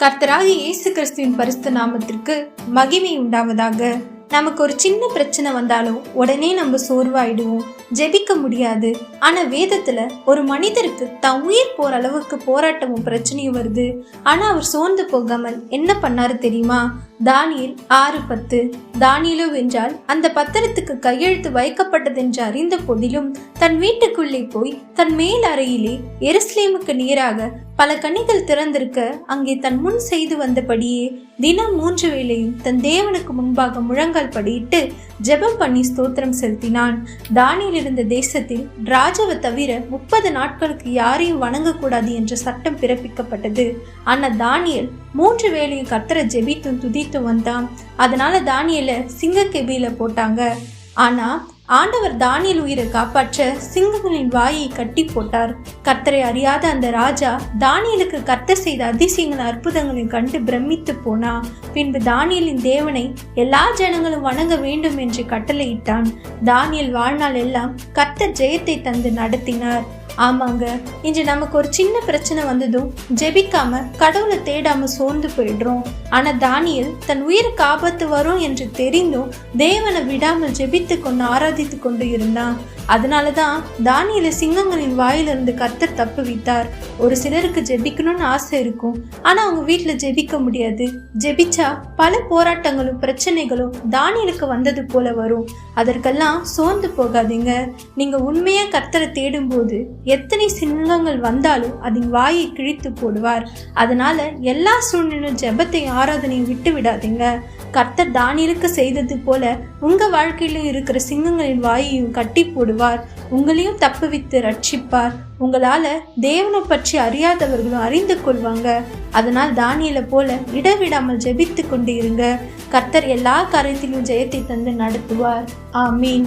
கர்த்தராகிய இயேசு கிறிஸ்துவின் பரிசுத்த நாமத்திற்கு மகிமை உண்டாவதாக. நமக்கு ஒரு சின்ன பிரச்சனை வந்தாலும் உடனே நம்ம சோர்வாயிடுவோம், ஜெபிக்க முடியாது. ஆனா வேதத்துல ஒரு மனிதருக்கு தான் உயிர் போற அளவுக்கு போராட்டமும் பிரச்சனையும் வருது. ஆனா அவர் சோர்ந்து போகாமல் என்ன பண்ணாரு தெரியுமா? தானியேல் 6:10. தானியேலோ வென்றால் அந்த பத்திரத்துக்கு கையெழுத்து வைக்கப்பட்டது என்று அறிந்த போதிலும் தன் வீட்டுக்குள்ளே போய் தன் மேல் அறையிலே எருசலேமுக்கு நேராக பல கண்ணிகள் திறந்திருக்க அங்கே தன் முன் செய்து வந்தபடியே தினம் 3 வேளையும் தன் தேவனுக்கு முன்பாக முழங்கால் படியிட்டு ஜெபம் பண்ணி ஸ்தோத்திரம் செலுத்தினான். தானியேல் இருந்த தேசத்தில் ராஜாவை தவிர 30 நாட்களுக்கு யாரையும் வணங்கக்கூடாது என்ற சட்டம் பிறப்பிக்கப்பட்டது. ஆனா தானியேல் 3 வேளையும் கர்த்தரை ஜெபித்தும் துதித்தும் வந்தான். அதனால தானியேலை சிங்கக்கெபியில போட்டாங்க. ஆனா ஆண்டவர் தானியேல் உயிரை காப்பாற்ற சிங்கங்களின் வாயை கட்டி போட்டார். கர்த்தரை அறியாத அந்த ராஜா தானியேலுக்கு கர்த்தர் செய்த அதிசயங்கள் அற்புதங்களையும் கண்டு பிரமித்து போனா. பின்பு தானியேலின் தேவனை எல்லா ஜனங்களும் வணங்க வேண்டும் என்று கட்டளையிட்டான். தானியேல் வாழ்நாள் எல்லாம் கர்த்தர் ஜெயத்தை தந்து நடத்தினார். ஆமாங்க, இன்று நமக்கு ஒரு சின்ன பிரச்சனை வந்ததும் ஜெபிக்காம கடவுளை தேடாம சோர்ந்து போயிடுறோம். ஆனா தானியேல் தன் உயிருக்கு ஆபத்து வரும் என்று தெரிந்தும் தேவனை விடாமல் ஜெபித்து கொண்டு ஆராதித்து கொண்டு இருந்தான். அதனாலதான் தானியேலை சிங்கங்களின் வாயிலிருந்து கர்த்தர் தப்புவித்தார். ஒரு சிலருக்கு ஜெபிக்கணும்னு ஆசை இருக்கும், ஆனா அவங்க வீட்டுல ஜெபிக்க முடியாது. ஜெபிச்சா பல போராட்டங்களும் பிரச்சனைகளும் தானியேலுக்கு வந்தது போல வரும். அதற்கெல்லாம் சோர்ந்து போகாதீங்க. நீங்க உண்மையா கர்த்தரை தேடும் போது எத்தனை சிங்கங்கள் வந்தாலும் அதன் வாயை கிழித்து போடுவார். அதனால எல்லா சூழ்நிலையும் ஜெபத்தையும் ஆராதனையும் விட்டு விடாதீங்க. கர்த்தர் தானியேலுக்கு செய்தது போல உங்க வாழ்க்கையிலும் இருக்கிற சிங்கங்களின் வாயையும் கட்டி போடுவார். உங்களையும் தப்புவித்து ரட்சிப்பார். உங்களால தேவனை பற்றி அறியாதவர்களும் அறிந்து கொள்வாங்க. அதனால் தானியேலை போல இடவிடாமல் ஜெபித்து கொண்டு இருங்க. கர்த்தர் எல்லா காரியத்திலும் ஜெயத்தை தந்து நடத்துவார். ஆமீன்.